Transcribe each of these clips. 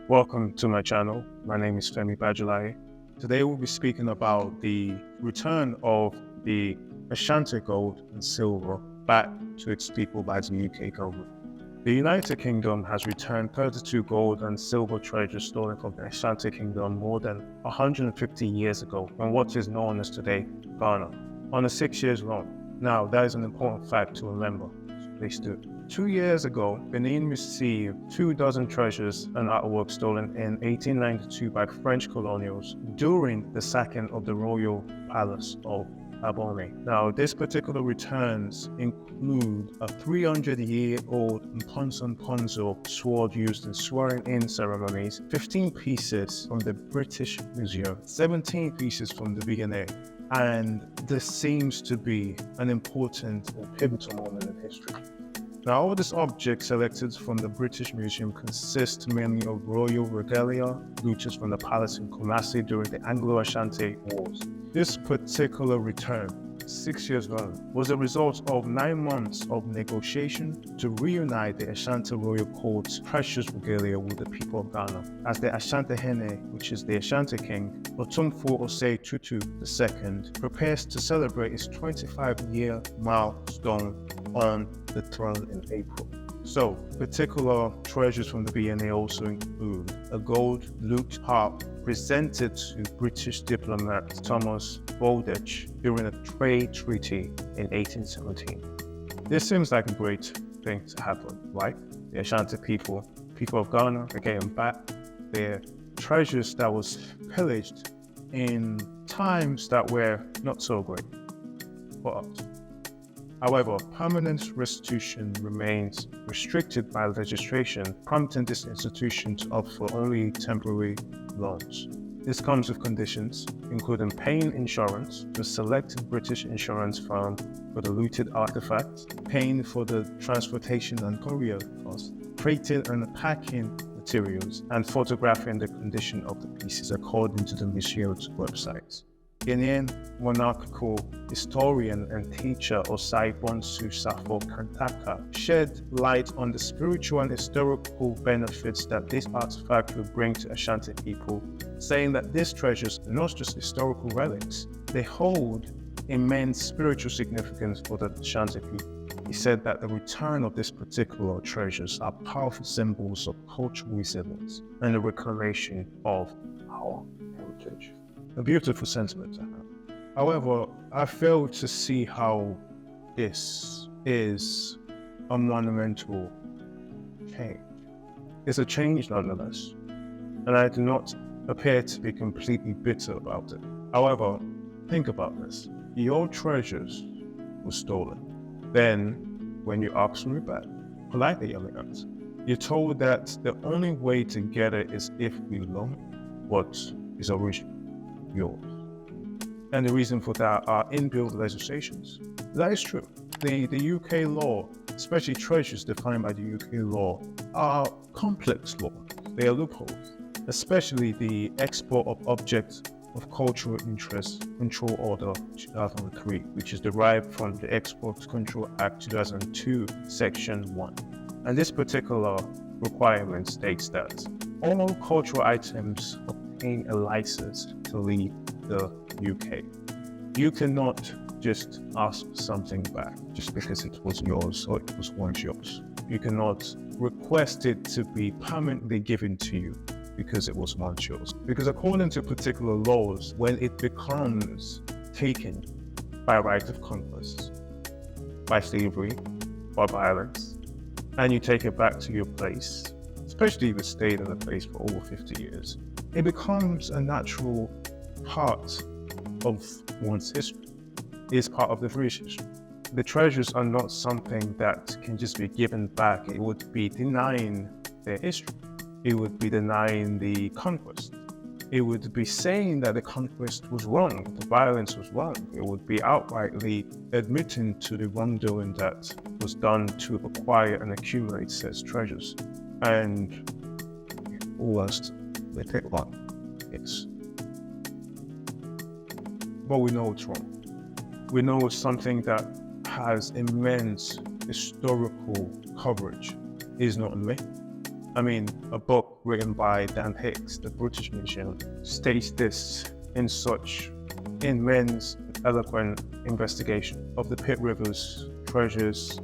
Welcome to my channel. My name is Femi Bajulai. Today we'll be speaking about the return of the Asante gold and silver back to its people by the UK government. The United Kingdom has returned 32 gold and silver treasures stolen from the Asante Kingdom more than 150 years ago in what is known as today Ghana, on a 6 years run. Now, that is an important fact to remember, so please do. 2 years ago, Benin received 24 treasures and artwork stolen in 1892 by French colonials during the sacking of the royal palace of Abomey. Now, this particular returns include a 300-year-old Mponson sword used in swearing-in ceremonies, 15 pieces from the British Museum, 17 pieces from the V&A, and this seems to be an important or pivotal moment in history. Now, all these objects selected from the British Museum consist mainly of royal regalia, looted from the palace in Kumasi during the Anglo-Ashanti Wars. This particular return, 6 years run, was a result of 9 months of negotiation to reunite the Ashanti royal court's precious regalia with the people of Ghana, as the Ashanti Hene, which is the Ashanti king, Otumfuo Osei Tutu II, prepares to celebrate his 25-year milestone on the throne in April. So, particular treasures from the V&A also include a gold lute harp presented to British diplomat Thomas Bowditch during a trade treaty in 1817. This seems like a great thing to happen, right? The Ashanti people of Ghana are getting back their treasures that was pillaged in times that were not so great for us. However, permanent restitution remains restricted by legislation, prompting this institution to offer only temporary loans. This comes with conditions, including paying insurance to a selected British insurance firm for the looted artifacts, paying for the transportation and courier costs, freighting and packing materials, and photographing the condition of the pieces according to the museum's website. Ghanaian monarchical historian and teacher Osai Bonsu Safo Kantaka shed light on the spiritual and historical benefits that this artifact will bring to Ashanti people, saying that these treasures are not just historical relics, they hold immense spiritual significance for the Ashanti people. He said that the return of these particular treasures are powerful symbols of cultural resilience and the reclamation of our heritage. A beautiful sentiment to have. However, I fail to see how this is a monumental change. It's a change nonetheless, and I do not appear to be completely bitter about it. However, think about this. Your treasures were stolen. Then, when you asked for it back, politely elegant, you're told that the only way to get it is if we loan what is original. Yours. And the reason for that are inbuilt legislations. That is true. The UK law, especially treasures defined by the UK law, are complex law. They are loopholes, especially the Export of Objects of Cultural Interest Control Order 2003, which is derived from the Export Control Act 2002, Section 1. And this particular requirement states that all cultural items obtain a license to leave the UK. You cannot just ask something back just because it was yours or it was once yours. You cannot request it to be permanently given to you because it was once yours. Because according to particular laws, when it becomes taken by right of conquest, by slavery, by violence, and you take it back to your place, especially if it stayed in a place for over 50 years, it becomes a natural part of one's history. It is part of the British history. The treasures are not something that can just be given back. It would be denying their history. It would be denying the conquest. It would be saying that the conquest was wrong, the violence was wrong. It would be outrightly admitting to the wrongdoing that was done to acquire and accumulate such treasures. And who else they take on? Yes. But we know it's wrong. We know it's something that has immense historical coverage. It is not a myth. I mean, a book written by Dan Hicks, the British Museum, states this in Men's eloquent investigation of the Pit River's treasures,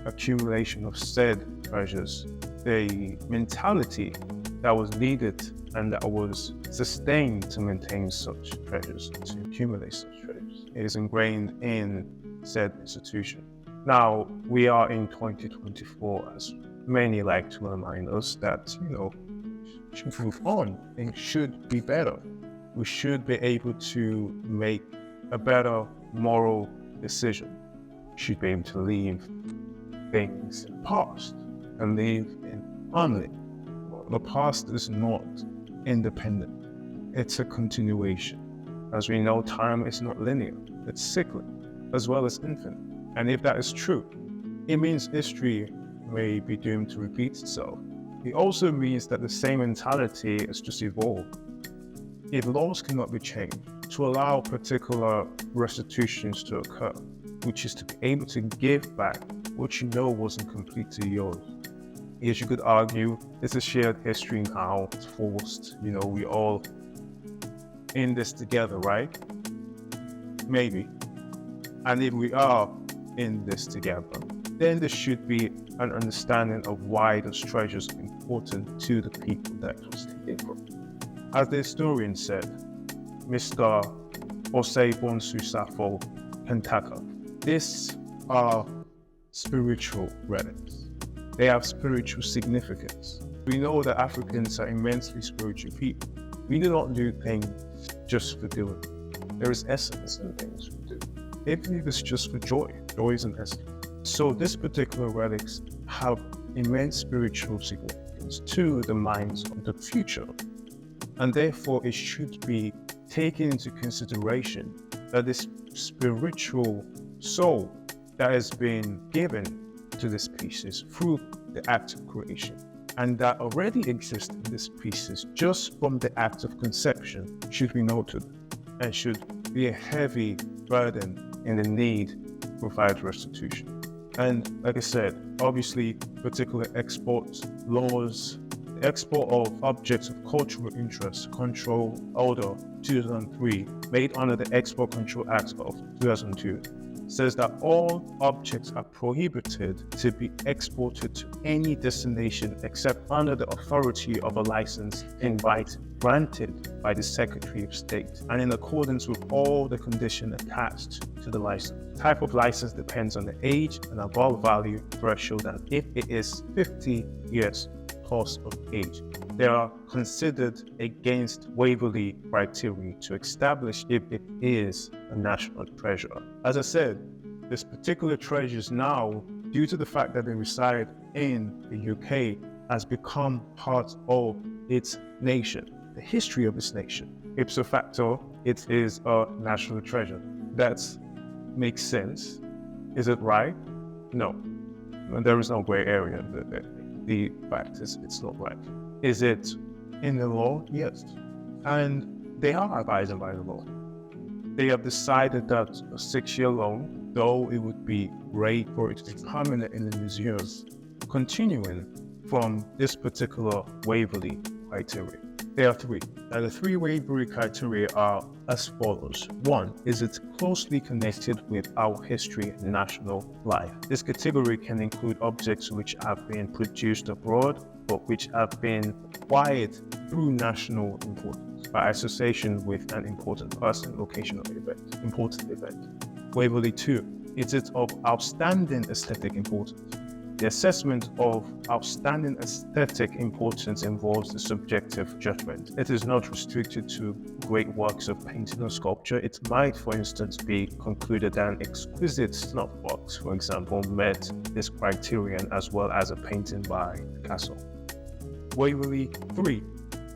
accumulation of said treasures, the mentality that was needed and that was sustained to maintain such treasures, to accumulate such treasures, is ingrained in said institution. Now, we are in 2024, as many like to remind us that, should move on. Things should be better. We should be able to make a better moral decision. We should be able to leave things in the past and live in harmony. The past is not independent. It's a continuation. As we know, time is not linear. It's cyclic as well as infinite. And if that is true, it means history may be doomed to repeat itself. It also means that the same mentality has just evolved. If laws cannot be changed to allow particular restitutions to occur, which is to be able to give back what you know wasn't completely yours. Yes, you could argue it's a shared history now, it's forced, we all in this together, right? Maybe. And if we are in this together, then there should be an understanding of why those treasures are important to the people that it was taken from. As the historian said, Mr. Osei Safo Kentaka, these are spiritual relics. They have spiritual significance. We know that Africans are immensely spiritual people. We do not do things just for doing. There is essence in things we do. Even if it's just for joy, joy is an essence. So these particular relics have immense spiritual significance to the minds of the future. And therefore it should be taken into consideration that this spiritual soul that has been given to these pieces through the act of creation, and that already exists in these pieces just from the act of conception, should be noted and should be a heavy burden in the need to provide restitution. And like I said, obviously particular export laws, the export of objects of cultural interest, Control Order 2003, made under the Export Control Act of 2002, says that all objects are prohibited to be exported to any destination except under the authority of a license granted by the Secretary of State and in accordance with all the conditions attached to the license. Type of license depends on the age and above value threshold, and if it is 50 years plus of age, they are considered against Waverley criteria to establish if it is a national treasure. As I said, this particular treasures now, due to the fact that they reside in the UK, has become part of its nation, the history of its nation. Ipso facto, it is a national treasure. That makes sense. Is it right? No. There is no gray area. The fact is, it's not right. Is it in the law? Yes. And they are abiding by the law. They have decided that a 6-year loan, though it would be great for it to be permanent in the museums, continuing from this particular Waverley criteria. There are three. Now the three Waverley criteria are as follows. One, is it closely connected with our history and national life? This category can include objects which have been produced abroad, but which have been acquired through national importance by association with an important person, location, or important event. Waverley 2, is it of outstanding aesthetic importance? The assessment of outstanding aesthetic importance involves the subjective judgment. It is not restricted to great works of painting or sculpture. It might, for instance, be concluded that an exquisite snuff box, for example, met this criterion, as well as a painting by Picasso. Waverley 3.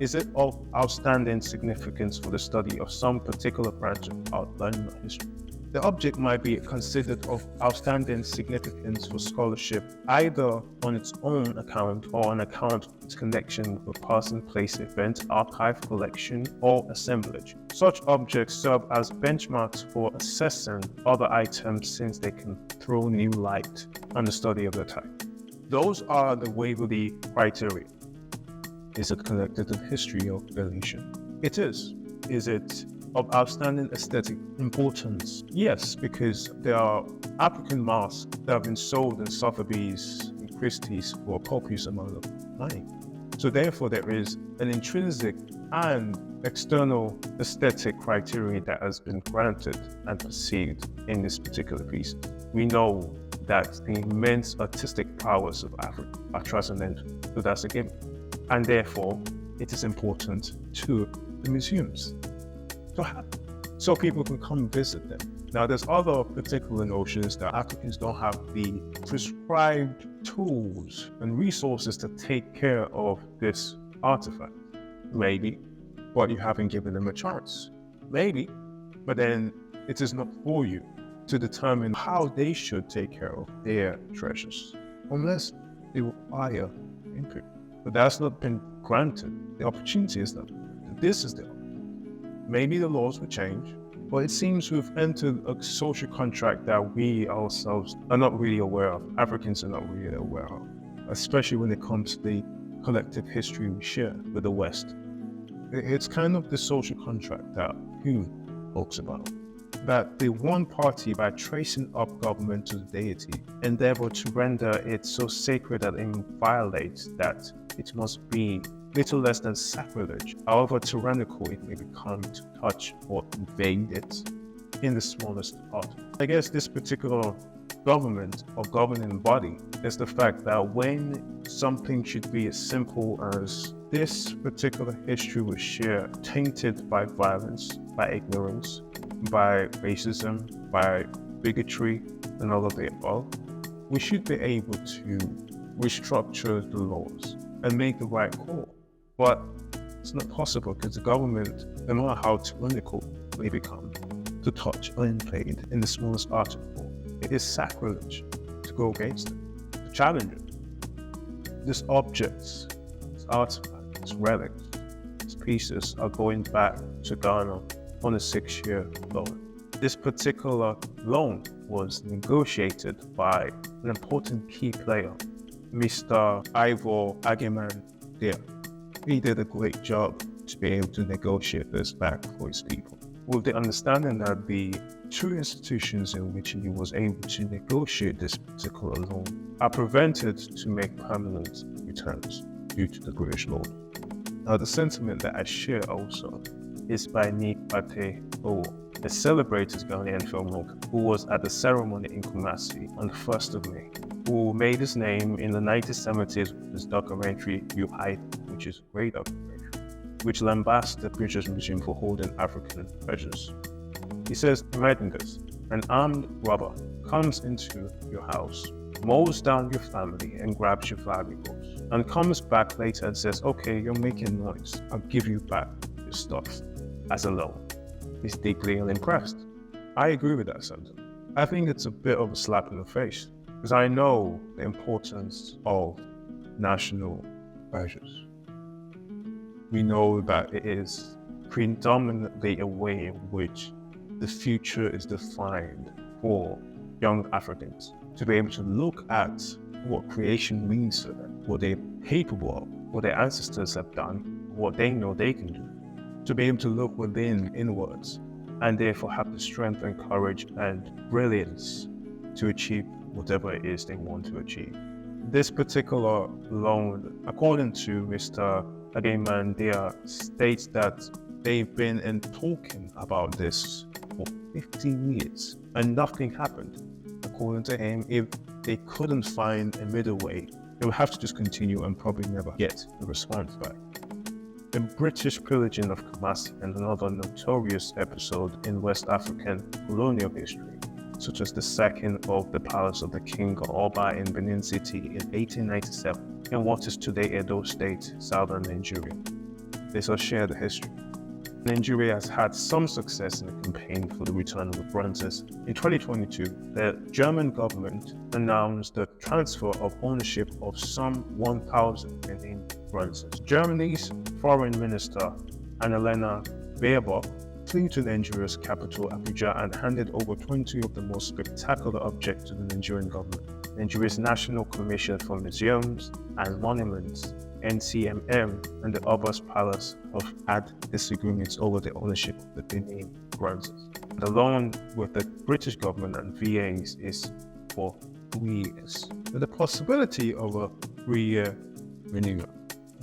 Is it of outstanding significance for the study of some particular branch of art, learning, or history? The object might be considered of outstanding significance for scholarship, either on its own account or on account of its connection with a person, place, event, archive, collection, or assemblage. Such objects serve as benchmarks for assessing other items since they can throw new light on the study of the type. Those are the Waverley criteria. is a collective history of the nation. It is. Is it of outstanding aesthetic importance? Yes, because there are African masks that have been sold in Sotheby's and Christie's for a copious amount of money. So therefore, there is an intrinsic and external aesthetic criteria that has been granted and perceived in this particular piece. We know that the immense artistic powers of Africa are transcendental, so that's a given. And therefore, it is important to the museums to have, so people can come visit them. Now, there's other particular notions that Africans don't have the prescribed tools and resources to take care of this artifact. Maybe, but you haven't given them a chance. Maybe, but then it is not for you to determine how they should take care of their treasures, unless they require input. But that's not been granted. The opportunity is not. This is the. Maybe the laws will change, but it seems we've entered a social contract that we ourselves are not really aware of. Africans are not really aware of, especially when it comes to the collective history we share with the West. It's kind of the social contract that Hume talks about, that the one party, by tracing up government to the deity, endeavor to render it so sacred that it violates that it must be little less than sacrilege, however tyrannical it may become to touch or invade it in the smallest part. I guess this particular government or governing body is the fact that when something should be as simple as this particular history was shared, tainted by violence, by ignorance, by racism, by bigotry, and all of the above, we should be able to restructure the laws and make the right call. But it's not possible because the government, no matter how tyrannical they become, to touch or invade in the smallest article, it is sacrilege to go against it, to challenge it. These objects, these artifacts, these relics, these pieces are going back to Ghana on a 6-year loan. This particular loan was negotiated by an important key player, Mr. Ivor Ageman there. He did a great job to be able to negotiate this back for his people, with the understanding that the two institutions in which he was able to negotiate this particular loan are prevented to make permanent returns due to the British law. Now, the sentiment that I share also is by Nick Pate Owo, a celebrated Ghanaian filmmaker who was at the ceremony in Kumasi on the 1st of May, who made his name in the 1970s with his documentary You Hide, which is a great documentary, which lambasted the British Museum for holding African treasures. He says, imagine this: an armed robber comes into your house, mows down your family and grabs your valuables, and comes back later and says, okay, you're making noise, I'll give you back your stuff as a loan. He's deeply unimpressed. I agree with that sentiment. I think it's a bit of a slap in the face, because I know the importance of national treasures. We know that it is predominantly a way in which the future is defined for young Africans, to be able to look at what creation means to them, what they're capable of, what their ancestors have done, what they know they can do, to be able to look within inwards, and therefore have the strength and courage and brilliance to achieve whatever it is they want to achieve. This particular loan, according to Mr. Ageman, states that they've been talking about this for 15 years and nothing happened. According to him, if they couldn't find a middle way, they would have to just continue and probably never get a response back. The British pillaging of Kumasi and another notorious episode in West African colonial history, such as the sacking of the palace of the King Oba in Benin City in 1897 in what is today Edo State, southern Nigeria. They shall share the history. Nigeria has had some success in the campaign for the return of the bronzes. In 2022, the German government announced the transfer of ownership of some 1,000 Benin bronzes. Germany's Foreign Minister Annalena Baerbock flew to Nigeria's capital, Abuja, and handed over 20 of the most spectacular objects to the Nigerian government. Nigeria's National Commission for Museums and Monuments NCMM and the Abbas Palace have had disagreements over the ownership of the Benin grants. The loan with the British government and VAs is for 3 years, with the possibility of a 3-year renewal.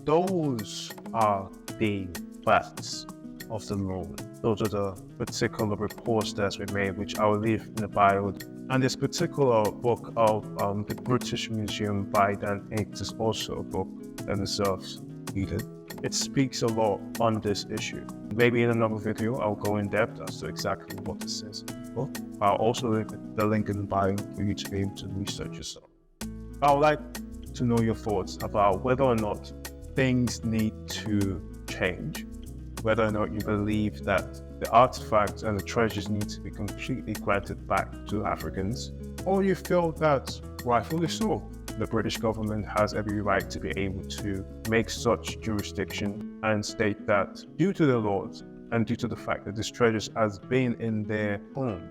Those are the facts of the loan. Those are the particular reports that's been made, which I will leave in the bio. And this particular book of the British Museum by Dan Hicks is also a book that deserves reading. It speaks a lot on this issue. Maybe in another video, I'll go in depth as to exactly what it says in the book. I'll also leave the link in the bio for you to be able to research yourself. I would like to know your thoughts about whether or not things need to change, whether or not you believe that the artifacts and the treasures need to be completely granted back to Africans, or you feel that, rightfully so, the British government has every right to be able to make such jurisdiction and state that due to the laws and due to the fact that this treasure has been in their home,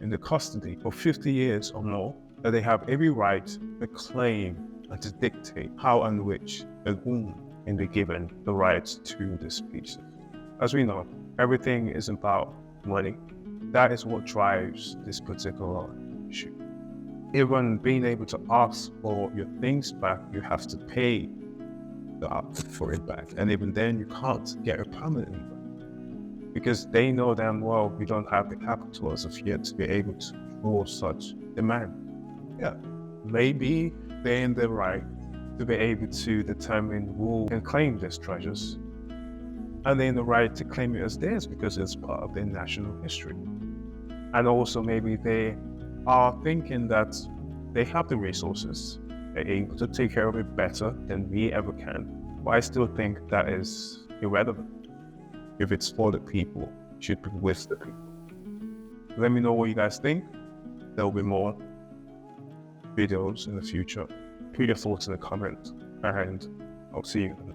in the custody for 50 years or more, that they have every right to claim and to dictate how and which and whom can be given the rights to this piece. As we know, everything is about money. That is what drives this particular issue. Even being able to ask for your things back, you have to pay for it back. And even then, you can't get it permanently back. Because they know damn well we don't have the capital as of yet to be able to draw such demand. Yeah, maybe they're in the right to be able to determine who can claim these treasures. And they're in the right to claim it as theirs because it's part of their national history. And also maybe they are thinking that they have the resources, they're able to take care of it better than we ever can. But I still think that is irrelevant. If it's for the people, it should be with the people. Let me know what you guys think. There will be more videos in the future. Put your thoughts in the comments, and I'll see you in the